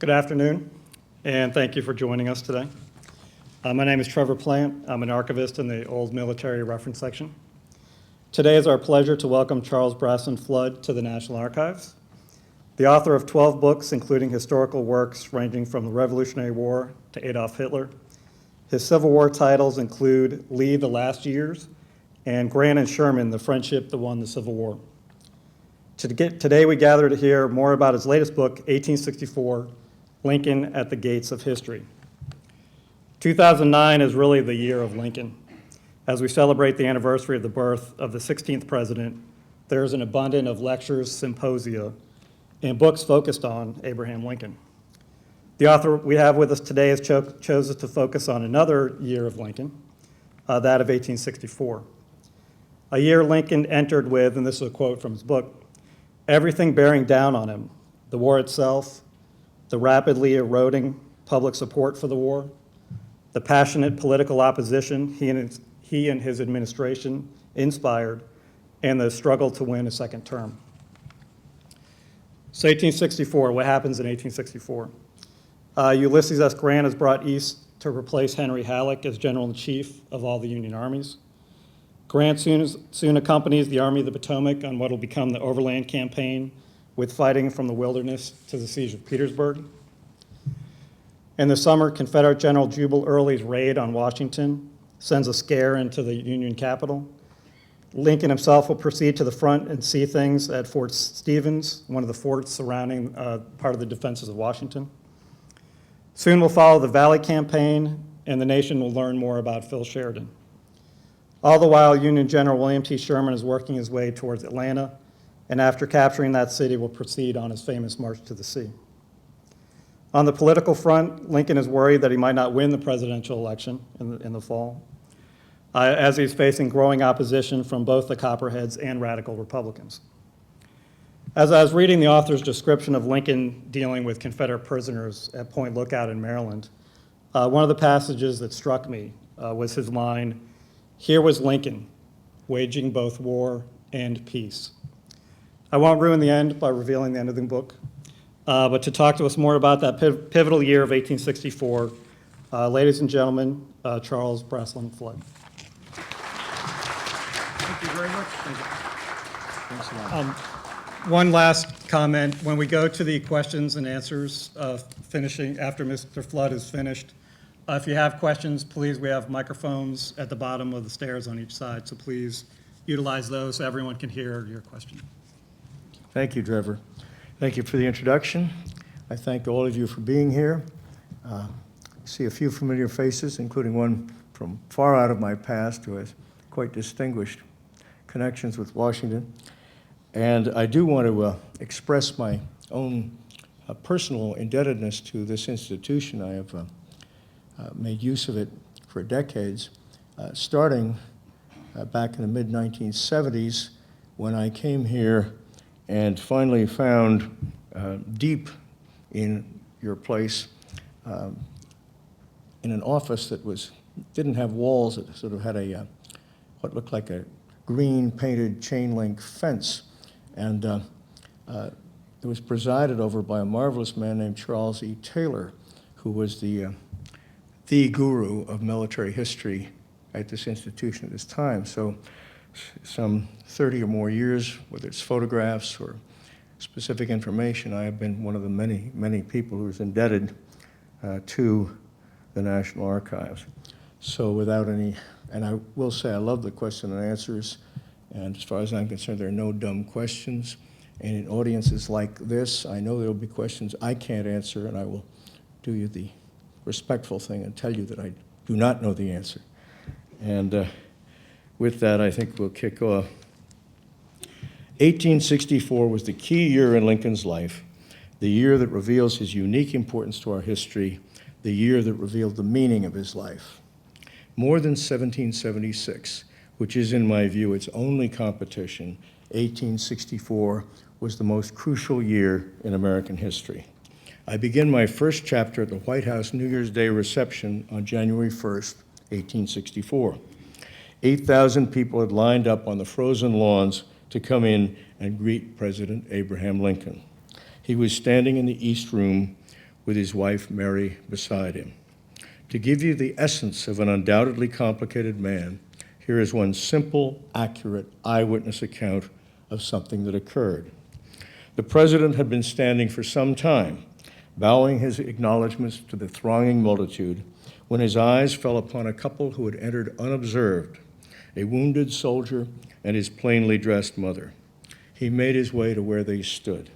Good afternoon, and thank you for joining us today. My name is Trevor Plant. I'm an archivist in the Old Military Reference Section. Today it's our pleasure to welcome Charles Bracelen Flood to the National Archives. The author of 12 books, including historical works ranging from the Revolutionary War to Adolf Hitler. His Civil War titles include Lee, The Last Years, and Grant and Sherman, The Friendship That Won the Civil War. Today we gather to hear more about his latest book, 1864, Lincoln at the Gates of History. 2009 is really the year of Lincoln. As we celebrate the anniversary of the birth of the 16th president, there is an abundance of lectures, symposia, and books focused on Abraham Lincoln. The author we have with us today has chosen to focus on another year of Lincoln, that of 1864. A year Lincoln entered with, and this is a quote from his book, everything bearing down on him, the war itself, the rapidly eroding public support for the war, the passionate political opposition he and his administration inspired, and the struggle to win a second term. So 1864, what happens in 1864? Ulysses S. Grant is brought east to replace Henry Halleck as General-in-Chief of all the Union armies. Grant soon accompanies the Army of the Potomac on what will become the Overland Campaign, with fighting from the Wilderness to the siege of Petersburg. In the summer, Confederate General Jubal Early's raid on Washington sends a scare into the Union capital. Lincoln himself will proceed to the front and see things at Fort Stevens, one of the forts surrounding part of the defenses of Washington. Soon we'll follow the Valley Campaign, and the nation will learn more about Phil Sheridan. All the while, Union General William T. Sherman is working his way towards Atlanta, and after capturing that city, will proceed on his famous march to the sea. On the political front, Lincoln is worried that he might not win the presidential election in the fall, as he's facing growing opposition from both the Copperheads and radical Republicans. As I was reading the author's description of Lincoln dealing with Confederate prisoners at Point Lookout in Maryland, one of the passages that struck me was his line, "Here was Lincoln, waging both war and peace." I won't ruin the end by revealing the end of the book, but to talk to us more about that pivotal year of 1864, ladies and gentlemen, Charles Bracelen Flood. Thank you very much. Thank you. Thanks a lot. One last comment. When we go to the questions and answers finishing after Mr. Flood is finished, if you have questions, please, we have microphones at the bottom of the stairs on each side, so please utilize those so everyone can hear your question. Thank you, Trevor. Thank you for the introduction. I thank all of you for being here. I see a few familiar faces, including one from far out of my past who has quite distinguished connections with Washington. And I do want to express my own personal indebtedness to this institution. I have made use of it for decades, starting back in the mid-1970s when I came here and finally found deep in your place in an office that didn't have walls. It sort of had what looked like a green painted chain link fence. And it was presided over by a marvelous man named Charles E. Taylor, who was the guru of military history at this institution at this time. So some 30 or more years, whether it's photographs or specific information, I have been one of the many, many people who is indebted to the National Archives. So without any, and I will say I love the question and answers, and as far as I'm concerned, there are no dumb questions. And in audiences like this, I know there will be questions I can't answer, and I will do you the respectful thing and tell you that I do not know the answer. And with that, I think we'll kick off. 1864 was the key year in Lincoln's life, the year that reveals his unique importance to our history, the year that revealed the meaning of his life. More than 1776, which is, in my view, its only competition, 1864 was the most crucial year in American history. I begin my first chapter at the White House New Year's Day reception on January 1st, 1864. 8,000 people had lined up on the frozen lawns to come in and greet President Abraham Lincoln. He was standing in the East Room with his wife Mary beside him. To give you the essence of an undoubtedly complicated man, here is one simple, accurate eyewitness account of something that occurred. The president had been standing for some time, bowing his acknowledgments to the thronging multitude, when his eyes fell upon a couple who had entered unobserved, a wounded soldier and his plainly dressed mother. He made his way to where they stood.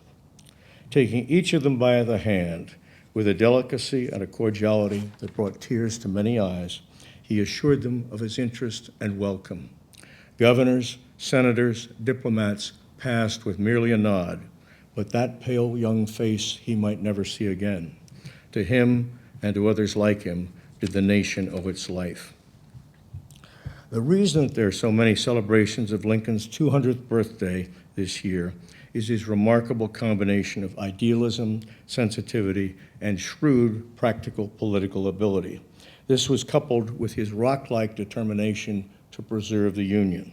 Taking each of them by the hand, with a delicacy and a cordiality that brought tears to many eyes, he assured them of his interest and welcome. Governors, senators, diplomats passed with merely a nod, but that pale young face he might never see again. To him and to others like him did the nation owe its life. The reason that there are so many celebrations of Lincoln's 200th birthday this year is his remarkable combination of idealism, sensitivity, and shrewd practical political ability. This was coupled with his rock-like determination to preserve the Union.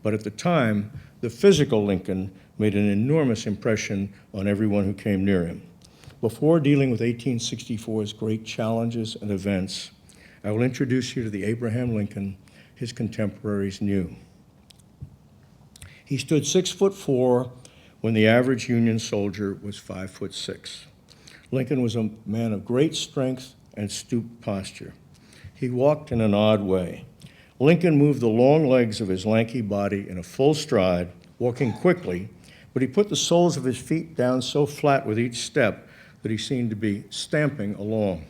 But at the time, the physical Lincoln made an enormous impression on everyone who came near him. Before dealing with 1864's great challenges and events, I will introduce you to the Abraham Lincoln his contemporaries knew. He stood 6'4" when the average Union soldier was 5'6". Lincoln was a man of great strength and stooped posture. He walked in an odd way. Lincoln moved the long legs of his lanky body in a full stride, walking quickly, but he put the soles of his feet down so flat with each step that he seemed to be stamping along.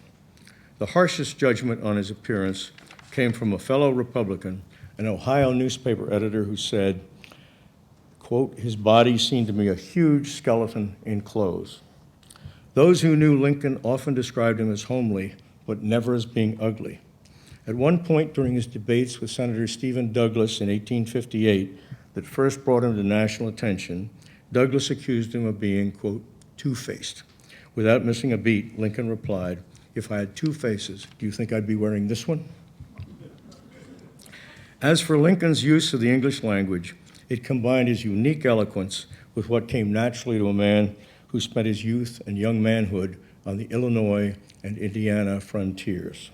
The harshest judgment on his appearance came from a fellow Republican, an Ohio newspaper editor who said, quote, "His body seemed to me a huge skeleton in clothes." Those who knew Lincoln often described him as homely, but never as being ugly. At one point during his debates with Senator Stephen Douglas in 1858 that first brought him to national attention, Douglas accused him of being, quote, two-faced. Without missing a beat, Lincoln replied, "If I had two faces, do you think I'd be wearing this one?" As for Lincoln's use of the English language, it combined his unique eloquence with what came naturally to a man who spent his youth and young manhood on the Illinois and Indiana frontiers.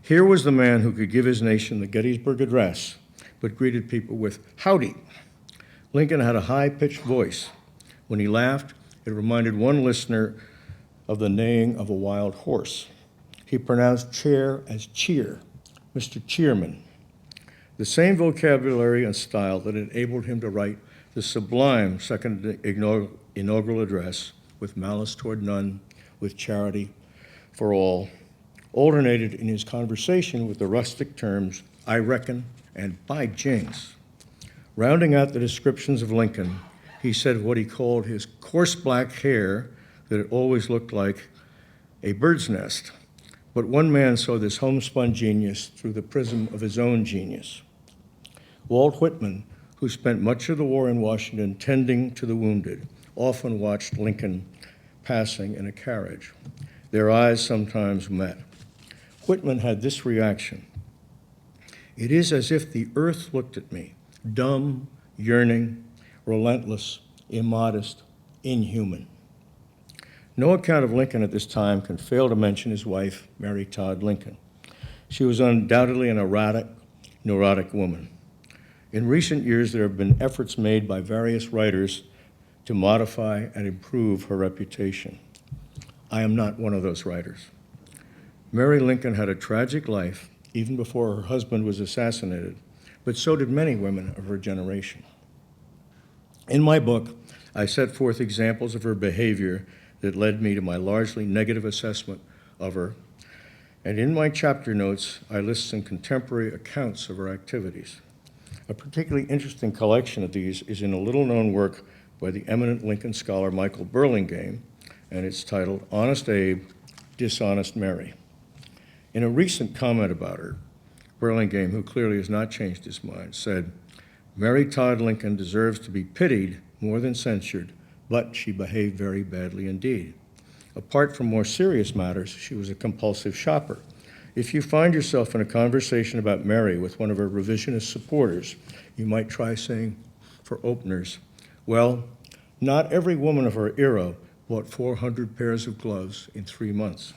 Here was the man who could give his nation the Gettysburg Address, but greeted people with "howdy." Lincoln had a high-pitched voice. When he laughed, it reminded one listener of the neighing of a wild horse. He pronounced chair as cheer, Mr. Cheerman. The same vocabulary and style that enabled him to write the sublime second inaugural address, "with malice toward none, with charity for all," alternated in his conversation with the rustic terms, "I reckon," and "by jings." Rounding out the descriptions of Lincoln, he said what he called his coarse black hair, that it always looked like a bird's nest. But one man saw this homespun genius through the prism of his own genius. Walt Whitman, who spent much of the war in Washington tending to the wounded, often watched Lincoln passing in a carriage. Their eyes sometimes met. Whitman had this reaction: "It is as if the earth looked at me, dumb, yearning, relentless, immodest, inhuman." No account of Lincoln at this time can fail to mention his wife, Mary Todd Lincoln. She was undoubtedly an erratic, neurotic woman. In recent years, there have been efforts made by various writers to modify and improve her reputation. I am not one of those writers. Mary Lincoln had a tragic life even before her husband was assassinated, but so did many women of her generation. In my book, I set forth examples of her behavior that led me to my largely negative assessment of her, and in my chapter notes, I list some contemporary accounts of her activities. A particularly interesting collection of these is in a little-known work by the eminent Lincoln scholar Michael Burlingame, and it's titled "Honest Abe, Dishonest Mary." In a recent comment about her, Burlingame, who clearly has not changed his mind, said, "Mary Todd Lincoln deserves to be pitied more than censured, but she behaved very badly indeed. Apart from more serious matters, she was a compulsive shopper. If you find yourself in a conversation about Mary with one of her revisionist supporters, you might try saying, for openers, well, not every woman of her era bought 400 pairs of gloves in 3 months.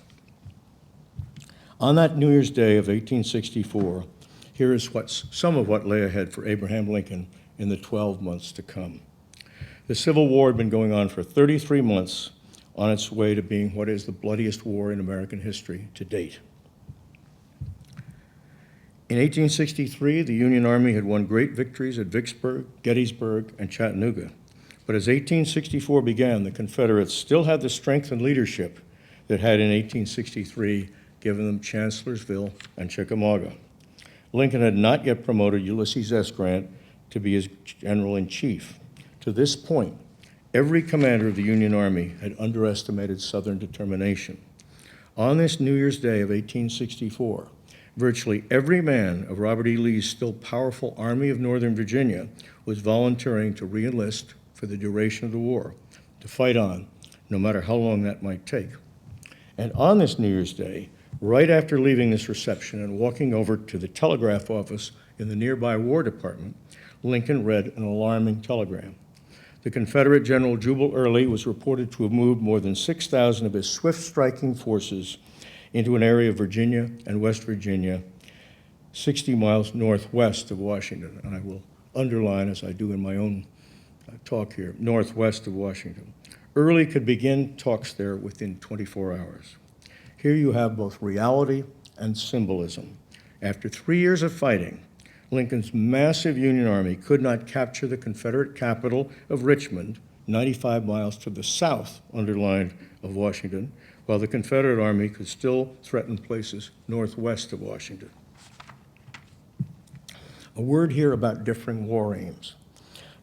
On that New Year's Day of 1864, here is some of what lay ahead for Abraham Lincoln in the 12 months to come. The Civil War had been going on for 33 months, on its way to being what is the bloodiest war in American history to date. In 1863, the Union Army had won great victories at Vicksburg, Gettysburg, and Chattanooga. But as 1864 began, the Confederates still had the strength and leadership that had in 1863 given them Chancellorsville and Chickamauga. Lincoln had not yet promoted Ulysses S. Grant to be his general-in-chief. To this point, every commander of the Union Army had underestimated Southern determination. On this New Year's Day of 1864, virtually every man of Robert E. Lee's still powerful Army of Northern Virginia was volunteering to re-enlist for the duration of the war, to fight on, no matter how long that might take. And on this New Year's Day, right after leaving this reception and walking over to the telegraph office in the nearby War Department, Lincoln read an alarming telegram. The Confederate General Jubal Early was reported to have moved more than 6,000 of his swift-striking forces into an area of Virginia and West Virginia, 60 miles northwest of Washington. And I will underline, as I do in my own talk here, northwest of Washington. Early could begin talks there within 24 hours. Here you have both reality and symbolism. After 3 years of fighting, Lincoln's massive Union Army could not capture the Confederate capital of Richmond, 95 miles to the south, underlined, of Washington, while the Confederate Army could still threaten places northwest of Washington. A word here about differing war aims.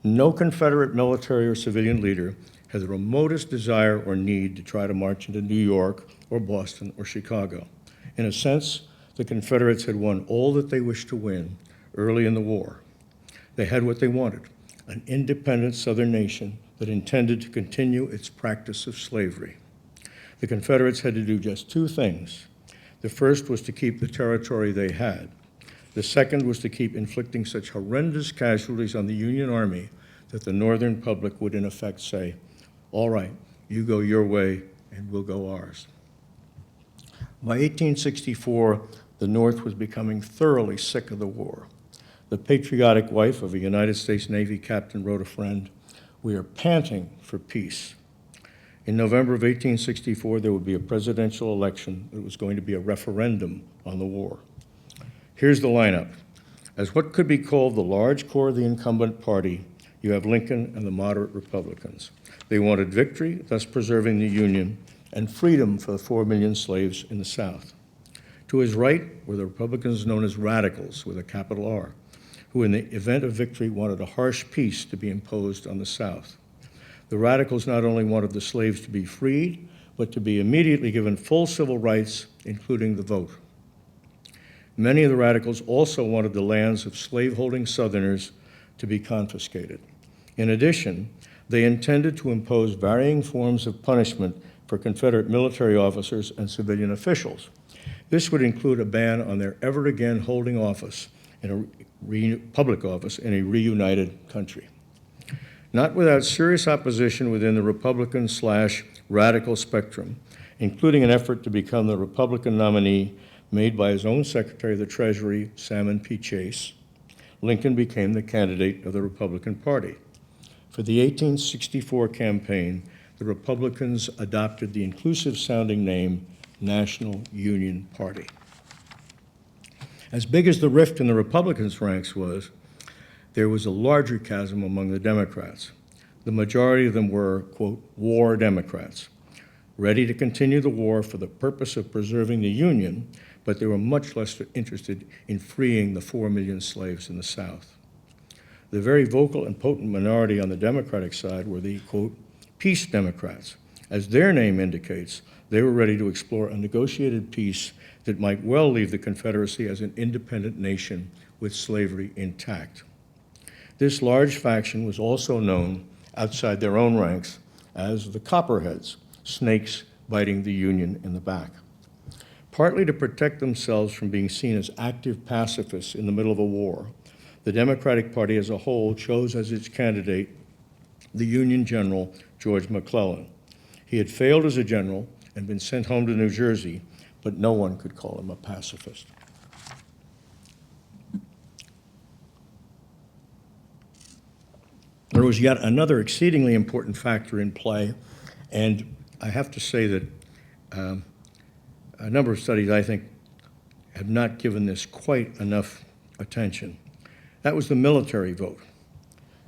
No Confederate military or civilian leader had the remotest desire or need to try to march into New York or Boston or Chicago. In a sense, the Confederates had won all that they wished to win early in the war. They had what they wanted, an independent Southern nation that intended to continue its practice of slavery. The Confederates had to do just two things. The first was to keep the territory they had. The second was to keep inflicting such horrendous casualties on the Union Army that the Northern public would in effect say, all right, you go your way and we'll go ours. By 1864, the North was becoming thoroughly sick of the war. The patriotic wife of a United States Navy captain wrote a friend, "We are panting for peace." In November of 1864, there would be a presidential election. It was going to be a referendum on the war. Here's the lineup. As what could be called the large core of the incumbent party, you have Lincoln and the moderate Republicans. They wanted victory, thus preserving the Union, and freedom for the 4 million slaves in the South. To his right were the Republicans known as radicals, with a capital R, who in the event of victory wanted a harsh peace to be imposed on the South. The radicals not only wanted the slaves to be freed, but to be immediately given full civil rights, including the vote. Many of the radicals also wanted the lands of slaveholding Southerners to be confiscated. In addition, they intended to impose varying forms of punishment for Confederate military officers and civilian officials. This would include a ban on their ever again holding office in a public office in a reunited country. Not without serious opposition within the Republican/radical spectrum, including an effort to become the Republican nominee made by his own Secretary of the Treasury, Salmon P. Chase, Lincoln became the candidate of the Republican Party. For the 1864 campaign, the Republicans adopted the inclusive-sounding name National Union Party. As big as the rift in the Republicans' ranks was, there was a larger chasm among the Democrats. The majority of them were, quote, war Democrats, ready to continue the war for the purpose of preserving the Union, but they were much less interested in freeing the 4 million slaves in the South. The very vocal and potent minority on the Democratic side were the, quote, peace Democrats. As their name indicates, they were ready to explore a negotiated peace that might well leave the Confederacy as an independent nation with slavery intact. This large faction was also known outside their own ranks as the Copperheads, snakes biting the Union in the back. Partly to protect themselves from being seen as active pacifists in the middle of a war, the Democratic Party as a whole chose as its candidate the Union General George McClellan. He had failed as a general and been sent home to New Jersey, but no one could call him a pacifist. There was yet another exceedingly important factor in play, and I have to say that a number of studies, I think, have not given this quite enough attention. That was the military vote.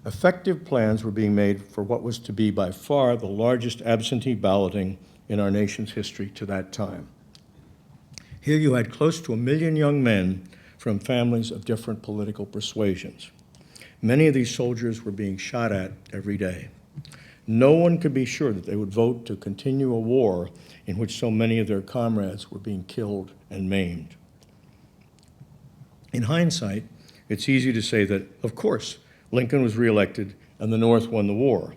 Effective plans were being made for what was to be by far the largest absentee balloting in our nation's history to that time. Here you had close to 1 million young men from families of different political persuasions. Many of these soldiers were being shot at every day. No one could be sure that they would vote to continue a war in which so many of their comrades were being killed and maimed. In hindsight, it's easy to say that, of course, Lincoln was reelected and the North won the war,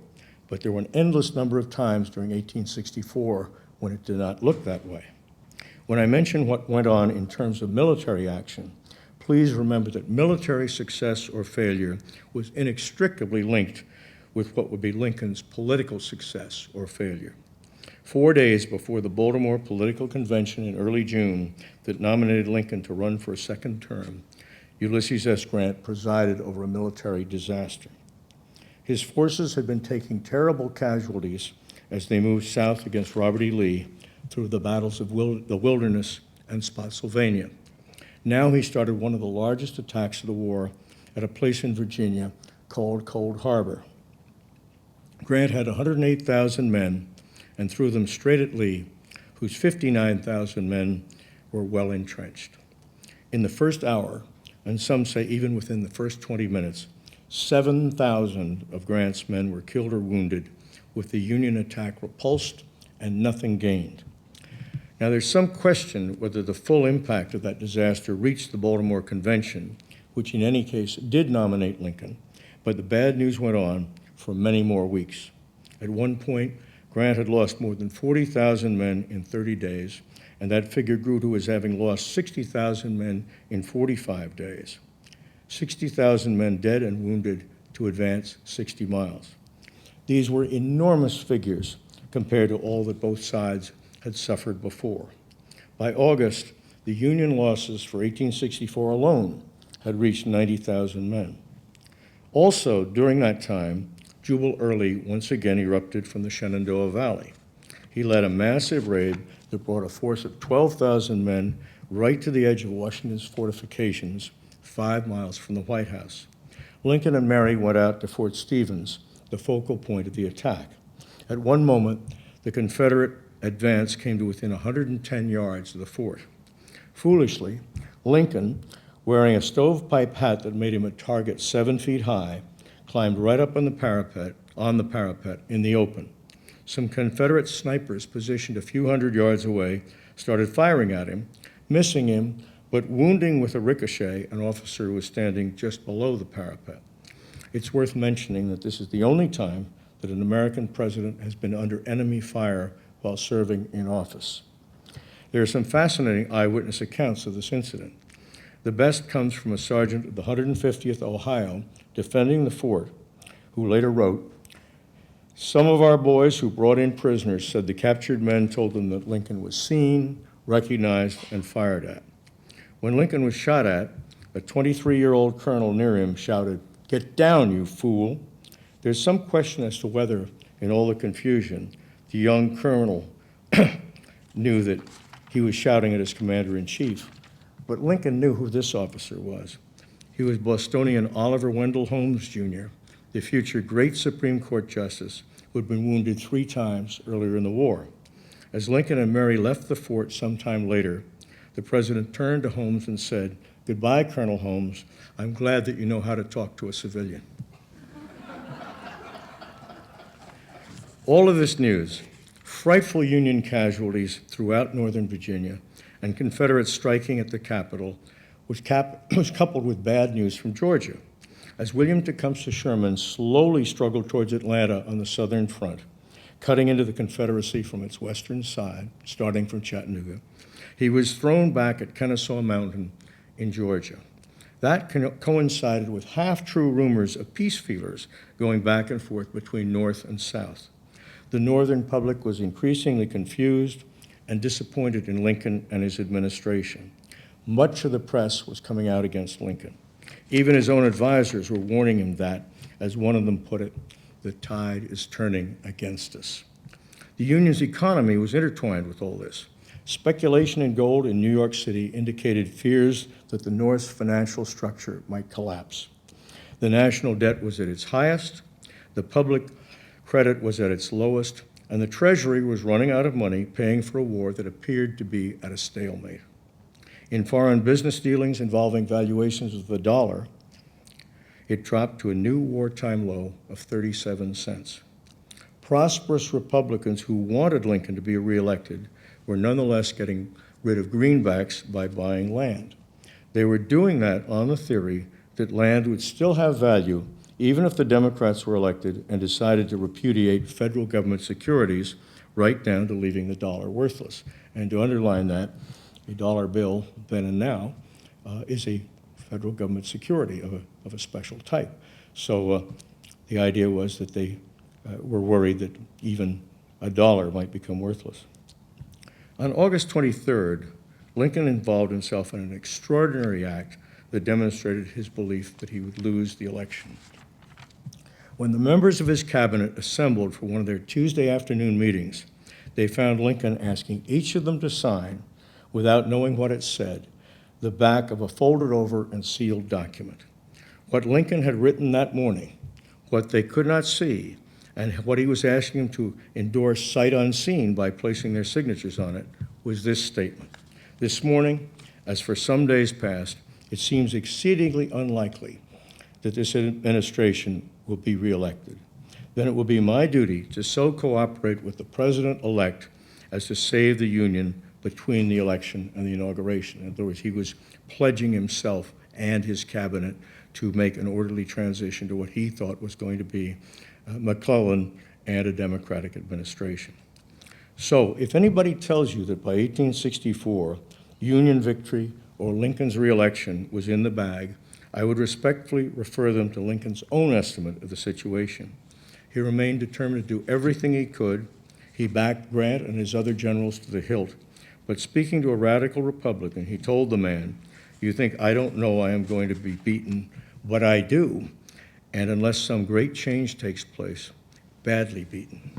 but there were an endless number of times during 1864 when it did not look that way. When I mention what went on in terms of military action, please remember that military success or failure was inextricably linked with what would be Lincoln's political success or failure. 4 days before the Baltimore political convention in early June that nominated Lincoln to run for a second term, Ulysses S. Grant presided over a military disaster. His forces had been taking terrible casualties as they moved south against Robert E. Lee through the battles of the Wilderness and Spotsylvania. Now he started one of the largest attacks of the war at a place in Virginia called Cold Harbor. Grant had 108,000 men and threw them straight at Lee, whose 59,000 men were well entrenched. In the first hour, and some say even within the first 20 minutes, 7,000 of Grant's men were killed or wounded, with the Union attack repulsed and nothing gained. Now, there's some question whether the full impact of that disaster reached the Baltimore Convention, which in any case did nominate Lincoln, but the bad news went on for many more weeks. At one point, Grant had lost more than 40,000 men in 30 days, and that figure grew to his having lost 60,000 men in 45 days. 60,000 men dead and wounded to advance 60 miles. These were enormous figures compared to all that both sides had suffered before. By August, the Union losses for 1864 alone had reached 90,000 men. Also, during that time, Jubal Early once again erupted from the Shenandoah Valley. He led a massive raid that brought a force of 12,000 men right to the edge of Washington's fortifications, 5 miles from the White House. Lincoln and Mary went out to Fort Stevens, the focal point of the attack. At one moment, the Confederate advance came to within 110 yards of the fort. Foolishly, Lincoln, wearing a stovepipe hat that made him a target 7 feet high, climbed right up on the parapet in the open. Some Confederate snipers positioned a few hundred yards away started firing at him, missing him, but wounding with a ricochet an officer who was standing just below the parapet. It's worth mentioning that this is the only time that an American president has been under enemy fire while serving in office. There are some fascinating eyewitness accounts of this incident. The best comes from a sergeant of the 150th Ohio defending the fort, who later wrote, "Some of our boys who brought in prisoners said the captured men told them that Lincoln was seen, recognized, and fired at. When Lincoln was shot at, a 23-year-old colonel near him shouted, 'Get down, you fool!' There's some question as to whether, in all the confusion, the young colonel knew that he was shouting at his commander-in-chief. But Lincoln knew who this officer was. He was Bostonian Oliver Wendell Holmes, Jr., the future great Supreme Court justice who had been wounded 3 times earlier in the war. As Lincoln and Mary left the fort sometime later, the president turned to Holmes and said, "Goodbye, Colonel Holmes. I'm glad that you know how to talk to a civilian." All of this news, frightful Union casualties throughout Northern Virginia, and Confederates striking at the Capitol, was coupled with bad news from Georgia. As William Tecumseh Sherman slowly struggled towards Atlanta on the Southern front, cutting into the Confederacy from its western side, starting from Chattanooga, he was thrown back at Kennesaw Mountain in Georgia. That coincided with half-true rumors of peace feelers going back and forth between North and South. The Northern public was increasingly confused and disappointed in Lincoln and his administration. Much of the press was coming out against Lincoln. Even his own advisors were warning him that, as one of them put it, the tide is turning against us. The Union's economy was intertwined with all this. Speculation in gold in New York City indicated fears that the North's financial structure might collapse. The national debt was at its highest, the public credit was at its lowest, and the Treasury was running out of money paying for a war that appeared to be at a stalemate. In foreign business dealings involving valuations of the dollar, it dropped to a new wartime low of 37 cents. Prosperous Republicans who wanted Lincoln to be reelected were nonetheless getting rid of greenbacks by buying land. They were doing that on the theory that land would still have value even if the Democrats were elected and decided to repudiate federal government securities right down to leaving the dollar worthless. And to underline that, a dollar bill, then and now, is a federal government security of a special type. So the idea was that they were worried that even a dollar might become worthless. On August 23rd, Lincoln involved himself in an extraordinary act that demonstrated his belief that he would lose the election. When the members of his cabinet assembled for one of their Tuesday afternoon meetings, they found Lincoln asking each of them to sign, without knowing what it said, the back of a folded over and sealed document. What Lincoln had written that morning, what they could not see, and what he was asking them to endorse sight unseen by placing their signatures on it, was this statement. This morning, as for some days past, it seems exceedingly unlikely that this administration will be reelected. Then it will be my duty to so cooperate with the president-elect as to save the Union between the election and the inauguration. In other words, he was pledging himself and his cabinet to make an orderly transition to what he thought was going to be McClellan and a Democratic administration. So if anybody tells you that by 1864, Union victory or Lincoln's reelection was in the bag, I would respectfully refer them to Lincoln's own estimate of the situation. He remained determined to do everything he could. He backed Grant and his other generals to the hilt. But speaking to a radical Republican, he told the man, "You think I don't know I am going to be beaten, but I do, and unless some great change takes place, badly beaten."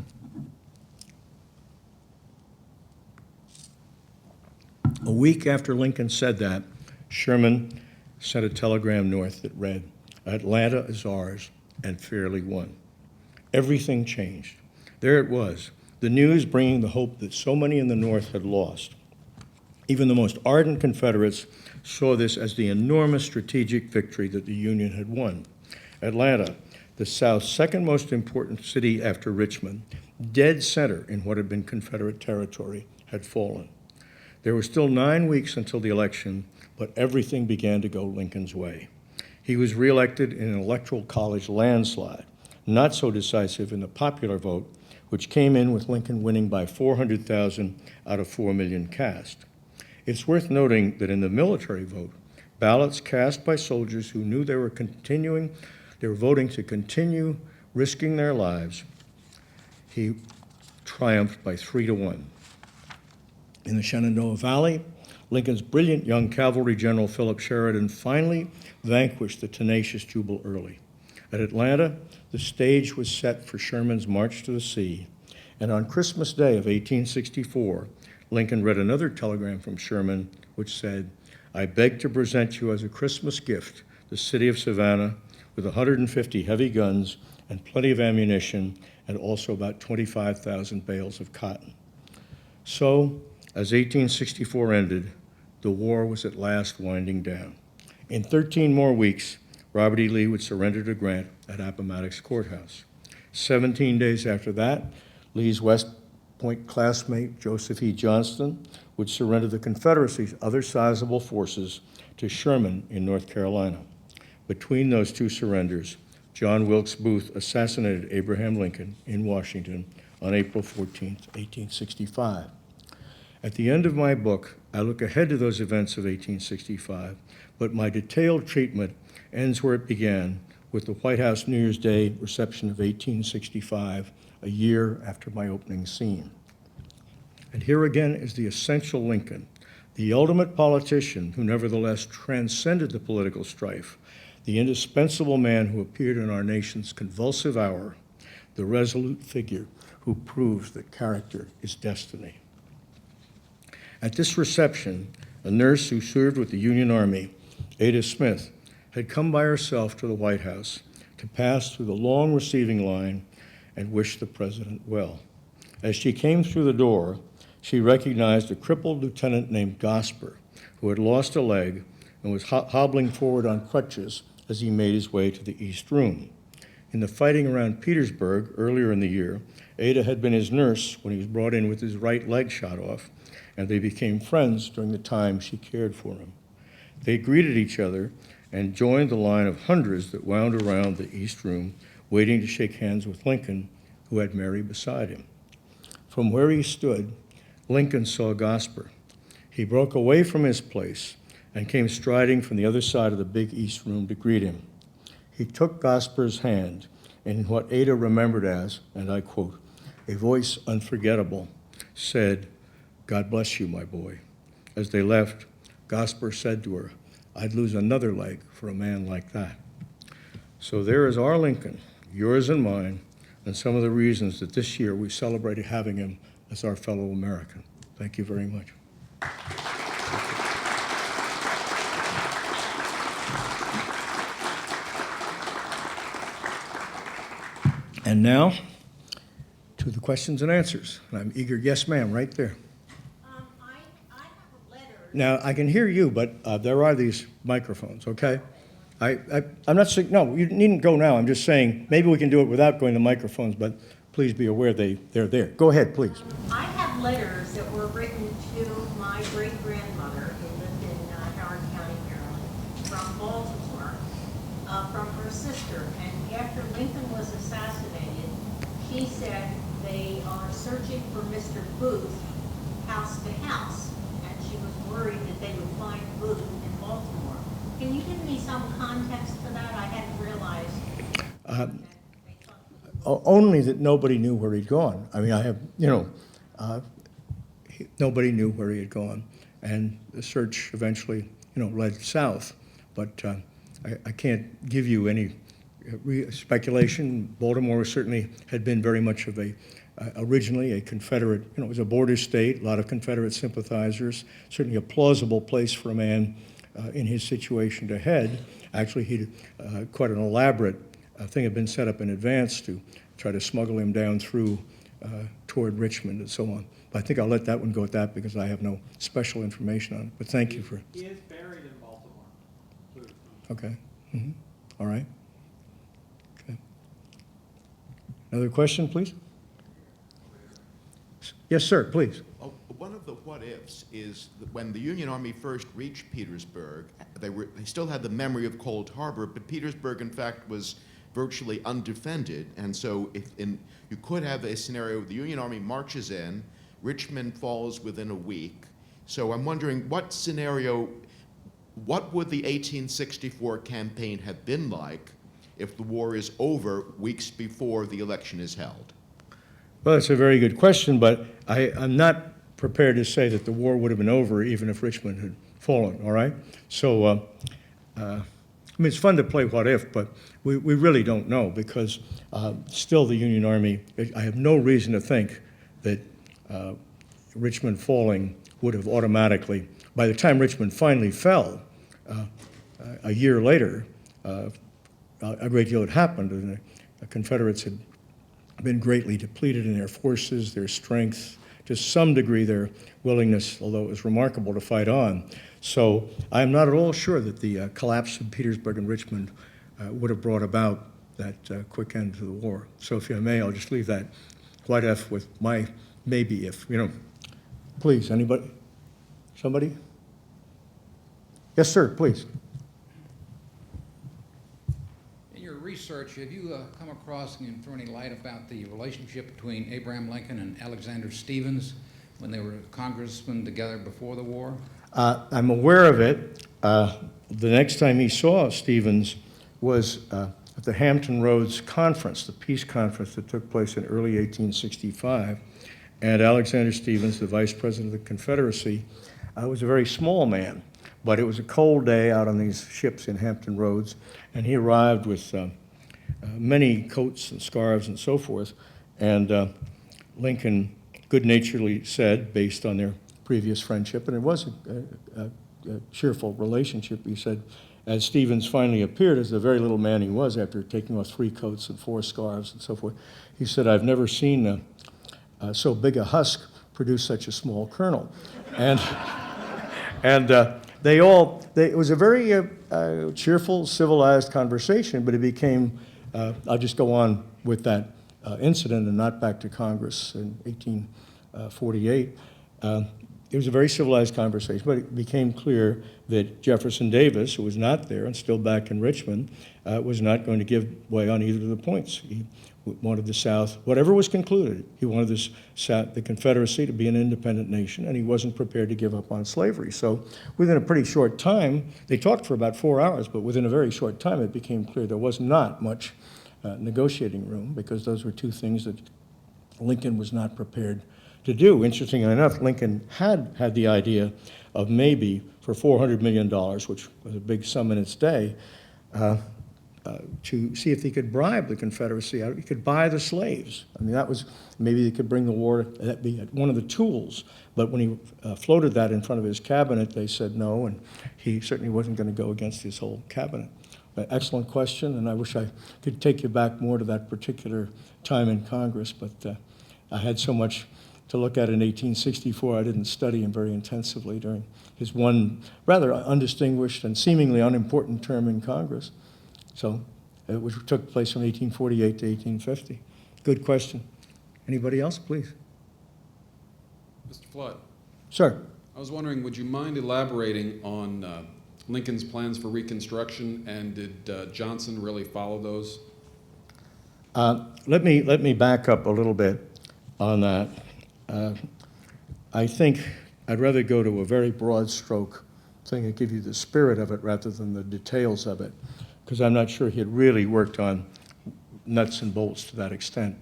A week after Lincoln said that, Sherman sent a telegram north that read, "Atlanta is ours, and fairly won." Everything changed. There it was, the news bringing the hope that so many in the North had lost. Even the most ardent Confederates saw this as the enormous strategic victory that the Union had won. Atlanta, the South's second most important city after Richmond, dead center in what had been Confederate territory, had fallen. There were still 9 weeks until the election, but everything began to go Lincoln's way. He was reelected in an electoral college landslide, not so decisive in the popular vote, which came in with Lincoln winning by 400,000 out of 4 million cast. It's worth noting that in the military vote, ballots cast by soldiers who knew they were voting to continue risking their lives, he triumphed by 3-1. In the Shenandoah Valley, Lincoln's brilliant young cavalry general Philip Sheridan finally vanquished the tenacious Jubal Early. At Atlanta, the stage was set for Sherman's march to the sea, and on Christmas Day of 1864, Lincoln read another telegram from Sherman which said, "I beg to present you as a Christmas gift the city of Savannah with 150 heavy guns and plenty of ammunition and also about 25,000 bales of cotton." So, as 1864 ended, the war was at last winding down. In 13 more weeks, Robert E. Lee would surrender to Grant at Appomattox Courthouse. 17 days after that, Lee's West Point classmate, Joseph E. Johnston, would surrender the Confederacy's other sizable forces to Sherman in North Carolina. Between those two surrenders, John Wilkes Booth assassinated Abraham Lincoln in Washington on April 14, 1865. At the end of my book, I look ahead to those events of 1865, but my detailed treatment ends where it began, with the White House New Year's Day reception of 1865 a year after my opening scene. And here again is the essential Lincoln, the ultimate politician who nevertheless transcended the political strife, the indispensable man who appeared in our nation's convulsive hour, the resolute figure who proves that character is destiny. At this reception, a nurse who served with the Union Army, Ada Smith, had come by herself to the White House to pass through the long receiving line and wish the president well. As she came through the door, she recognized a crippled lieutenant named Gosper, who had lost a leg and was hobbling forward on crutches as he made his way to the East Room. In the fighting around Petersburg earlier in the year, Ada had been his nurse when he was brought in with his right leg shot off, and they became friends during the time she cared for him. They greeted each other and joined the line of hundreds that wound around the East Room, waiting to shake hands with Lincoln, who had Mary beside him. From where he stood, Lincoln saw Gosper. He broke away from his place and came striding from the other side of the big East Room to greet him. He took Gosper's hand in what Ada remembered as, and I quote, a voice unforgettable, said, "God bless you, my boy." As they left, Gosper said to her, "I'd lose another leg for a man like that." So there is our Lincoln, yours and mine, and some of the reasons that this year we celebrated having him as our fellow American. Thank you very much. And now, to the questions and answers. And I'm eager, yes, ma'am, right there. I have a letter. Now, I can hear you, but there are these microphones, okay? I'm not saying, no, you needn't go now. I'm just saying, maybe we can do it without going to microphones, but please be aware they're there. Go ahead, please. I have letters that were written to my great-grandmother who lived in Howard County, Maryland, from Baltimore, from her sister. And after Lincoln was assassinated, she said they are searching for Mr. Booth house to house. And she was worried that they would find Booth in Baltimore. Can you give me some context to that? I hadn't realized. Only that nobody knew where he'd gone. I mean, I have, nobody knew where he had gone. And the search eventually, led south. But I can't give you any speculation. Baltimore certainly had been very much of originally a Confederate, it was a border state, a lot of Confederate sympathizers, certainly a plausible place for a man in his situation to head. Actually, quite an elaborate thing had been set up in advance to try to smuggle him down through toward Richmond and so on. But I think I'll let that one go at that because I have no special information on it. But thank you for. He is buried in Baltimore. Okay. Mm-hmm. All right. Okay. Another question, please? Yes, sir, please. Oh, one of the what-ifs is that when the Union Army first reached Petersburg, they still had the memory of Cold Harbor, but Petersburg, in fact, was virtually undefended. And so you could have a scenario where the Union Army marches in, Richmond falls within a week. So I'm wondering what would the 1864 campaign have been like if the war is over weeks before the election is held? Well, that's a very good question, but I'm not prepared to say that the war would have been over even if Richmond had fallen, all right? So, it's fun to play what if, but we really don't know because still the Union Army, I have no reason to think that Richmond falling would have automatically, by the time Richmond finally fell, a year later, a great deal had happened, and the Confederates had been greatly depleted in their forces, their strength, to some degree their willingness, although it was remarkable, to fight on. So I'm not at all sure that the collapse of Petersburg and Richmond would have brought about that quick end to the war. So if I may, I'll just leave that what if with my maybe if, Please, anybody? Somebody? Yes, sir, please. In your research, have you come across and thrown any light about the relationship between Abraham Lincoln and Alexander Stephens when they were congressmen together before the war? I'm aware of it. The next time he saw Stephens was a at the Hampton Roads Conference, the peace conference that took place in early 1865. And Alexander Stephens, the vice president of the Confederacy, was a very small man, but it was a cold day out on these ships in Hampton Roads, and he arrived with many coats and scarves and so forth. And Lincoln good-naturedly said, based on their previous friendship, and it was a cheerful relationship, he said, as Stephens finally appeared as the very little man he was after taking off 3 coats and 4 scarves and so forth, he said, "I've never seen so big a husk produce such a small kernel." And it was a very cheerful, civilized conversation, but it became, I'll just go on with that incident and not back to Congress in 1848. It was a very civilized conversation, but it became clear that Jefferson Davis, who was not there and still back in Richmond, was not going to give way on either of the points. He wanted the South, whatever was concluded, he wanted the Confederacy to be an independent nation, and he wasn't prepared to give up on slavery. So within a pretty short time, they talked for about 4 hours, but within a very short time it became clear there was not much negotiating room, because those were 2 things that Lincoln was not prepared to do. Interestingly enough, Lincoln had the idea of maybe for $400 million, which was a big sum in its day, to see if he could bribe the Confederacy out. He could buy the slaves. I mean, that was, maybe they could bring the war, that'd be one of the tools. But when he floated that in front of his cabinet, they said no, and he certainly wasn't going to go against his whole cabinet. Excellent question, and I wish I could take you back more to that particular time in Congress, but I had so much to look at in 1864, I didn't study him very intensively during his one rather undistinguished and seemingly unimportant term in Congress. So it took place from 1848 to 1850. Good question. Anybody else, please? Mr. Flood, Sir. I was wondering, would you mind elaborating on Lincoln's plans for Reconstruction, and did Johnson really follow those? Let me back up a little bit on that. I think I'd rather go to a very broad stroke thing and give you the spirit of it rather than the details of it, because I'm not sure he had really worked on nuts and bolts to that extent.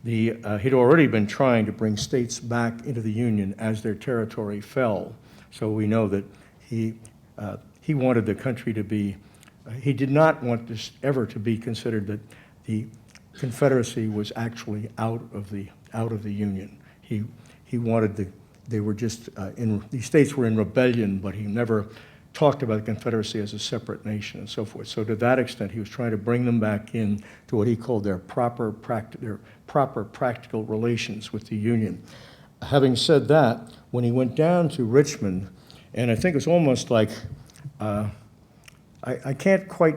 He'd already been trying to bring states back into the Union as their territory fell. So we know that he wanted the country to be, he did not want this ever to be considered that the Confederacy was actually out of the Union. He wanted they were just, these states were in rebellion, but he never talked about the Confederacy as a separate nation and so forth. So to that extent, he was trying to bring them back in to what he called their proper practical relations with the Union. Having said that, when he went down to Richmond, and I think it was almost like, I can't quite,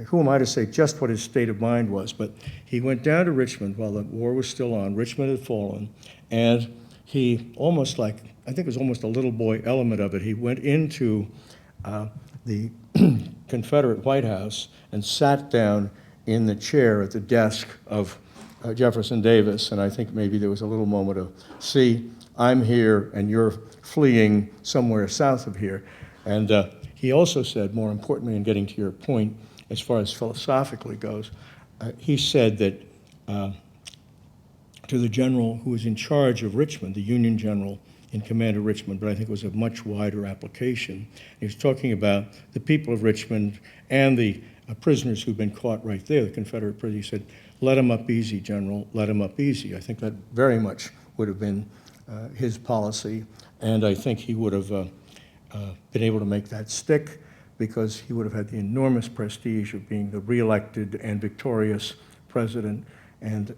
who am I to say just what his state of mind was, but he went down to Richmond while the war was still on. Richmond had fallen, and he almost like, I think it was almost a little boy element of it, he went into the Confederate White House and sat down in the chair at the desk of Jefferson Davis, and I think maybe there was a little moment of, see, I'm here and you're fleeing somewhere south of here. And he also said, more importantly, in getting to your point, as far as philosophically goes, he said that to the general who was in charge of Richmond, the Union general in command of Richmond, but I think it was a much wider application. He was talking about the people of Richmond and the prisoners who'd been caught right there, the Confederate prisoners. He said, let them up easy, General, let them up easy. I think that very much would have been his policy, and I think he would have been able to make that stick, because he would have had the enormous prestige of being the reelected and victorious president, and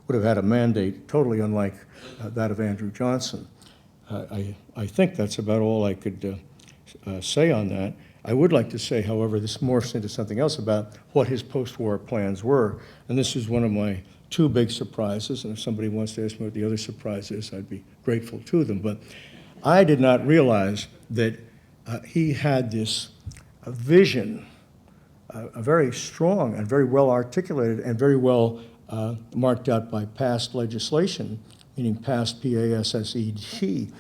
would have had a mandate totally unlike that of Andrew Johnson. I think that's about all I could say on that. I would like to say, however, this morphs into something else about what his post-war plans were, and this is one of my 2 big surprises, and if somebody wants to ask me what the other surprise is, I'd be grateful to them. But I did not realize that he had this vision, a very strong and very well articulated and very well marked out by past legislation, meaning past PASSEG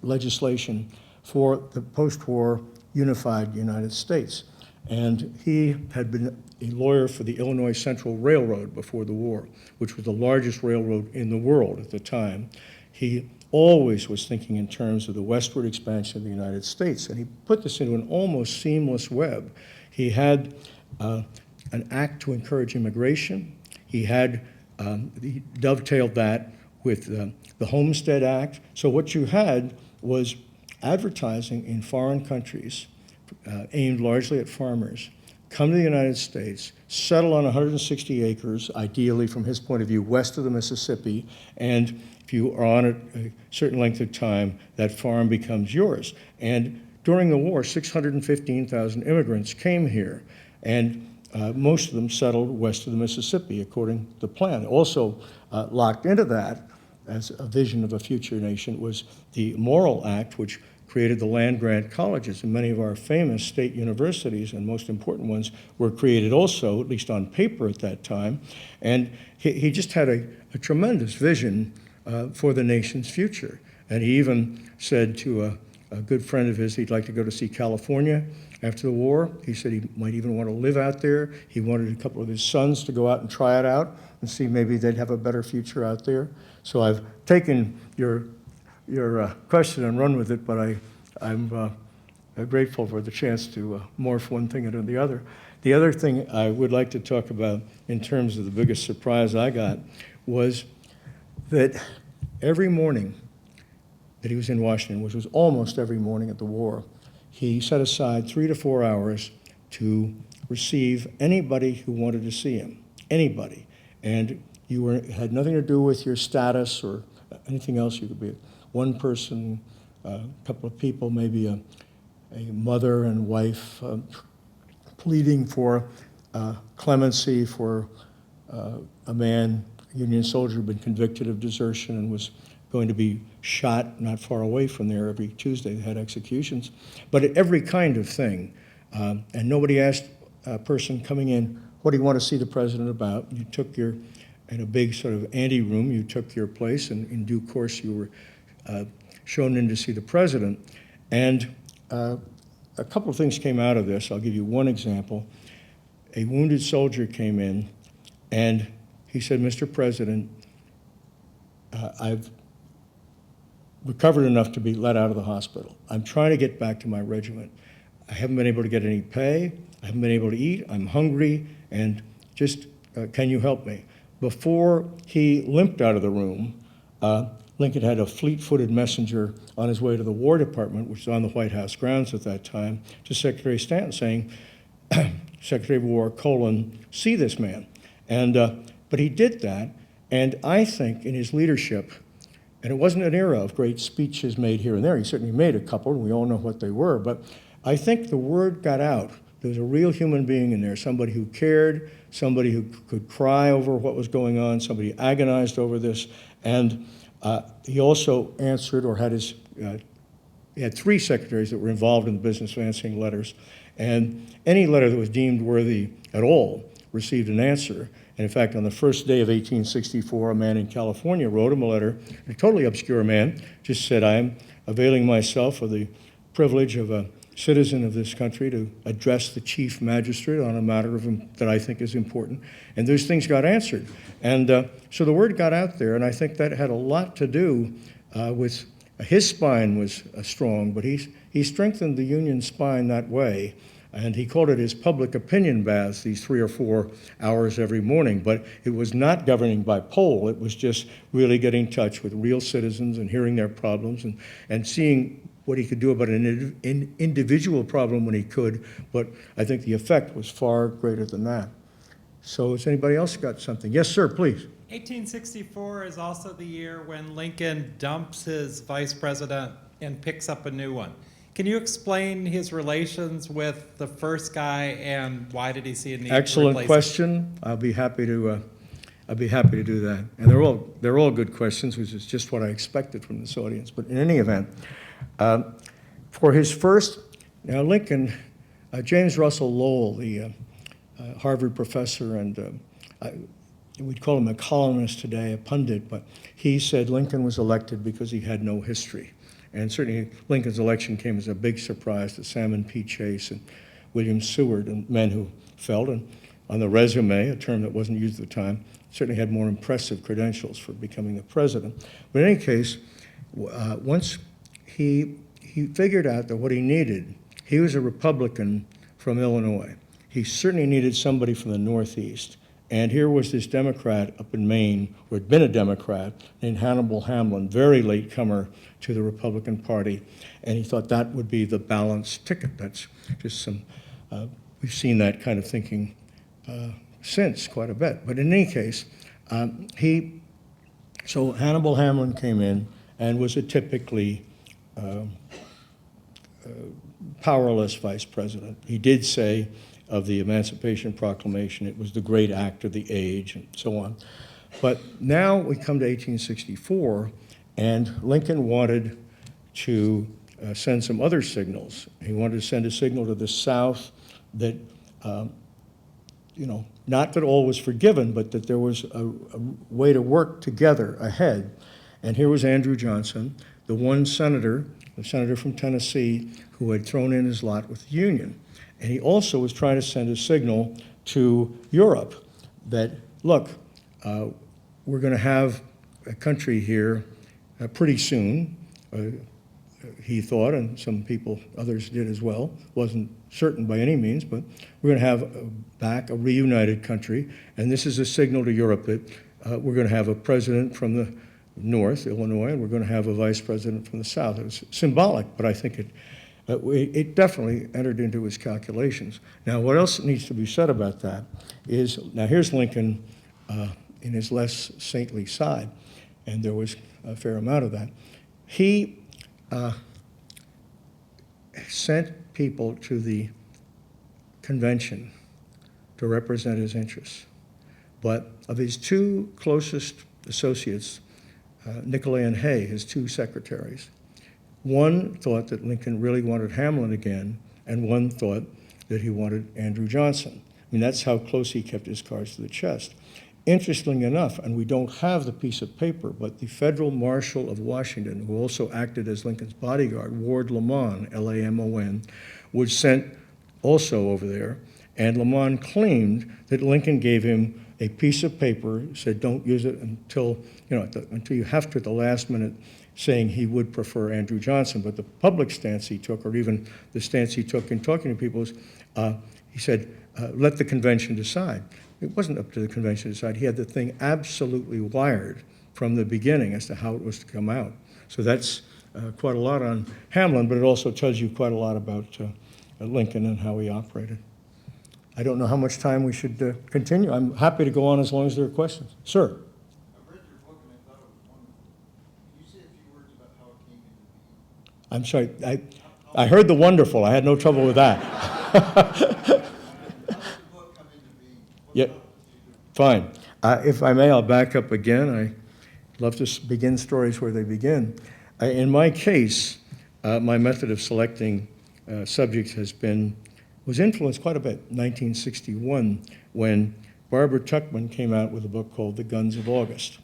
legislation for the post-war unified United States. And he had been a lawyer for the Illinois Central Railroad before the war, which was the largest railroad in the world at the time. He always was thinking in terms of the westward expansion of the United States, and he put this into an almost seamless web. He had an act to encourage immigration. He dovetailed that with the Homestead Act. So what you had was advertising in foreign countries aimed largely at farmers, come to the United States, settle on 160 acres, ideally from his point of view, west of the Mississippi, and if you are on it a certain length of time, that farm becomes yours. And during the war, 615,000 immigrants came here, and most of them settled west of the Mississippi, according to the plan. Also locked into that, as a vision of a future nation, was the Morrill Act, which created the land-grant colleges, and many of our famous state universities and most important ones were created also, at least on paper at that time. And he just had a tremendous vision for the nation's future. And he even said to a good friend of his he'd like to go to see California after the war. He said he might even want to live out there. He wanted a couple of his sons to go out and try it out and see maybe they'd have a better future out there. So I've taken your question and run with it, but I'm grateful for the chance to morph one thing into the other. The other thing I would like to talk about in terms of the biggest surprise I got was that every morning that he was in Washington, which was almost every morning at the war, he set aside 3 to 4 hours to receive anybody who wanted to see him, anybody. And had nothing to do with your status or anything else. You could be one person, a couple of people, maybe a mother and wife pleading for clemency for a man, a Union soldier, who had been convicted of desertion and was going to be shot not far away from there. Every Tuesday they had executions. But every kind of thing. And nobody asked a person coming in, what do you want to see the president about? You took in a big sort of anteroom, you took your place, and in due course you were shown in to see the president. And a couple of things came out of this. I'll give you one example. A wounded soldier came in, and he said, Mr. President, I've recovered enough to be let out of the hospital. I'm trying to get back to my regiment. I haven't been able to get any pay. I haven't been able to eat. I'm hungry, and just can you help me? Before he limped out of the room, Lincoln had a fleet-footed messenger on his way to the War Department, which was on the White House grounds at that time, to Secretary Stanton saying, Secretary of War, see this man. And, but he did that, and I think in his leadership, and it wasn't an era of great speeches made here and there. He certainly made a couple, and we all know what they were, but I think the word got out. There was a real human being in there, somebody who cared, somebody who could cry over what was going on, somebody agonized over this, and he also answered, or had he had 3 secretaries that were involved in the business of answering letters, and any letter that was deemed worthy at all received an answer. And in fact, on the first day of 1864, a man in California wrote him a letter, a totally obscure man, just said, I'm availing myself of the privilege of a citizen of this country to address the chief magistrate on a matter that I think is important. And those things got answered. And so the word got out there, and I think that had a lot to do with his spine was strong, but he strengthened the Union spine that way. And he called it his public opinion baths, these 3 or 4 hours every morning. But it was not governing by poll. It was just really getting in touch with real citizens and hearing their problems and seeing what he could do about an individual problem when he could. But I think the effect was far greater than that. So has anybody else got something? Yes, sir, please. 1864 is also the year when Lincoln dumps his vice president and picks up a new one. Can you explain his relations with the first guy and why did he see a need to replace him? Excellent question. I'll be happy to do that. And they're all good questions, which is just what I expected from this audience. But in any event, for his first, now Lincoln, James Russell Lowell, the Harvard professor, and we'd call him a columnist today, a pundit, but he said Lincoln was elected because he had no history. And certainly Lincoln's election came as a big surprise to Salmon P. Chase and William Seward, and men who felt, and on the resume, a term that wasn't used at the time, certainly had more impressive credentials for becoming the president. But in any case, once he figured out that what he needed, he was a Republican from Illinois. He certainly needed somebody from the Northeast. And here was this Democrat up in Maine, who had been a Democrat, named Hannibal Hamlin, very late comer to the Republican Party. And he thought that would be the balanced ticket. That's just some, we've seen that kind of thinking since quite a bit. But in any case, so Hannibal Hamlin came in and was a typically powerless vice president. He did say of the Emancipation Proclamation, it was the great act of the age, and so on. But now we come to 1864, and Lincoln wanted to send some other signals. He wanted to send a signal to the South that, not that all was forgiven, but that there was a way to work together ahead. And here was Andrew Johnson, the one senator, the senator from Tennessee, who had thrown in his lot with the Union. And he also was trying to send a signal to Europe that, look, we're going to have a country here pretty soon, he thought, and some people, others did as well. Wasn't certain by any means, but we're going to have back a reunited country. And this is a signal to Europe that we're going to have a president from the North, Illinois, and we're going to have a vice president from the South. It was symbolic, but I think it definitely entered into his calculations. Now, what else needs to be said about that is, now here's Lincoln in his less saintly side, and there was a fair amount of that. He sent people to the convention to represent his interests. But of his two closest associates, Nicolay and Hay, his two secretaries, one thought that Lincoln really wanted Hamlin again, and one thought that he wanted Andrew Johnson. I mean, that's how close he kept his cards to the chest. Interestingly enough, and we don't have the piece of paper, but the Federal Marshal of Washington, who also acted as Lincoln's bodyguard, Ward Lamon, Lamon, was sent also over there, and Lamon claimed that Lincoln gave him a piece of paper, said don't use it until, until you have to at the last minute, saying he would prefer Andrew Johnson. But the public stance he took, or even the stance he took in talking to people, was he said, let the convention decide. It wasn't up to the convention to decide. He had the thing absolutely wired from the beginning as to how it was to come out. So that's quite a lot on Hamlin, but it also tells you quite a lot about Lincoln and how he operated. I don't know how much time we should continue. I'm happy to go on as long as there are questions. Sir? I've read your book and I thought it was wonderful. Can you say a few words about how it came into being? I'm sorry, I heard the wonderful. I had no trouble with that. How did the book come into being? Yeah, fine. If I may, I'll back up again. I love to begin stories where they begin. In my case, my method of selecting subjects was influenced quite a bit. 1961, when Barbara Tuchman came out with a book called The Guns of August.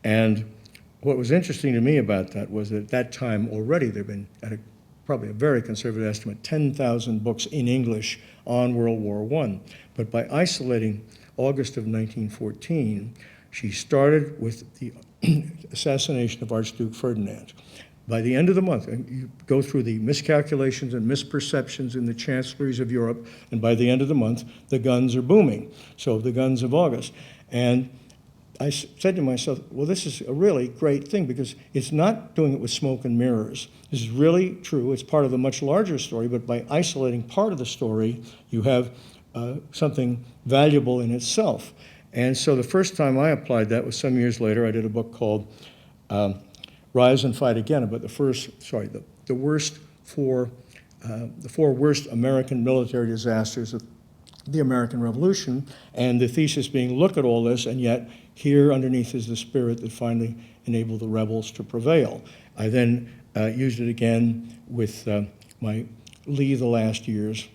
And what was interesting to me about that was that at that time already there had been, at probably a very conservative estimate, 10,000 books in English on World War I. But by isolating August of 1914, she started with the assassination of Archduke Ferdinand. By the end of the month, and you go through the miscalculations and misperceptions in the chancelleries of Europe, and by the end of the month, the guns are booming. So the Guns of August. And I said to myself, well, this is a really great thing because it's not doing it with smoke and mirrors. This is really true. It's part of a much larger story, but by isolating part of the story, you have something valuable in itself. And so the first time I applied that was some years later. I did a book called Rise and Fight Again, about the four worst American military disasters of the American Revolution, and the thesis being, look at all this, and yet here underneath is the spirit that finally enabled the rebels to prevail. I then used it again with my Lee the Last Years,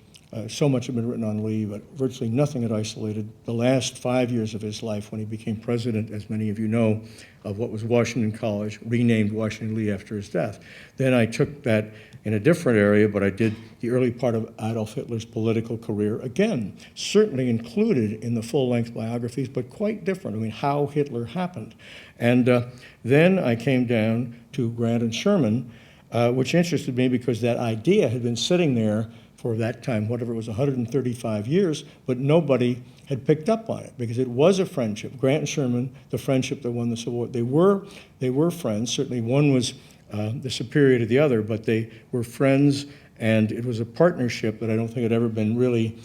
So much had been written on Lee, but virtually nothing had isolated the last 5 years of his life when he became president, as many of you know, of what was Washington College, renamed Washington Lee after his death. Then I took that in a different area, but I did the early part of Adolf Hitler's political career, again, certainly included in the full-length biographies, but quite different. I mean, how Hitler happened. And then I came down to Grant and Sherman, which interested me because that idea had been sitting there for that time, whatever it was, 135 years, but nobody had picked up on it because it was a friendship. Grant and Sherman, the friendship that won the Civil War, they were friends. Certainly one was the superior to the other, but they were friends, and it was a partnership that I don't think had ever been really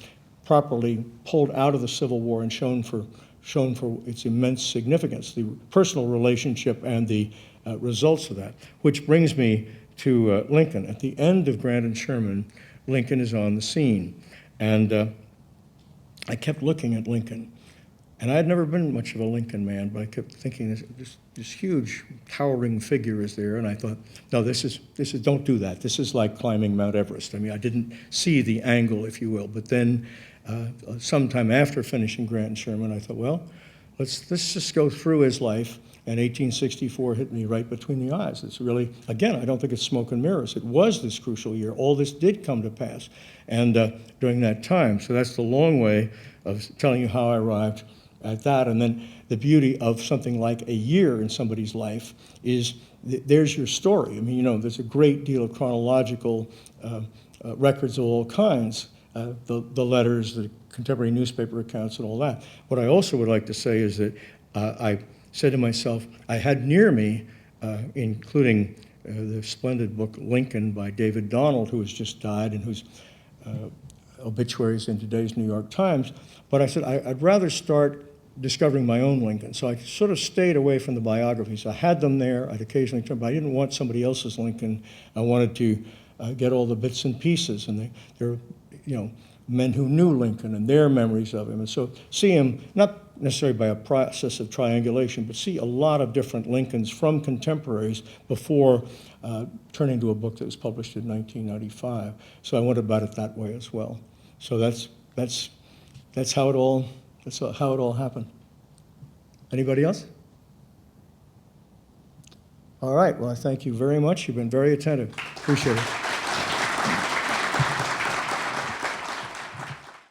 properly pulled out of the Civil War and shown for its immense significance, the personal relationship and the results of that. Which brings me to Lincoln. At the end of Grant and Sherman, Lincoln is on the scene. And I kept looking at Lincoln. And I had never been much of a Lincoln man, but I kept thinking this huge, towering figure is there. And I thought, no, this is don't do that. This is like climbing Mount Everest. I mean, I didn't see the angle, if you will. But then sometime after finishing Grant and Sherman, I thought, well, let's just go through his life. And 1864 hit me right between the eyes. It's really, again, I don't think it's smoke and mirrors. It was this crucial year. All this did come to pass and during that time. So that's the long way of telling you how I arrived at that. And then the beauty of something like a year in somebody's life is there's your story. I mean, you know, there's a great deal of chronological records of all kinds, the letters, the contemporary newspaper accounts and all that. What I also would like to say is that I said to myself, I had near me, including the splendid book Lincoln by David Donald, who has just died and whose obituary is in today's New York Times, but I said I'd rather start discovering my own Lincoln. So I sort of stayed away from the biographies. I had them there, I'd occasionally turn, but I didn't want somebody else's Lincoln. I wanted to get all the bits and pieces, and they're, you know, men who knew Lincoln and their memories of him. And so see him, not necessarily by a process of triangulation, but see a lot of different Lincolns from contemporaries before turning to a book that was published in 1995. So I went about it that way as well. So that's how it all happened. Anybody else? All right, well, I thank you very much. You've been very attentive. Appreciate it.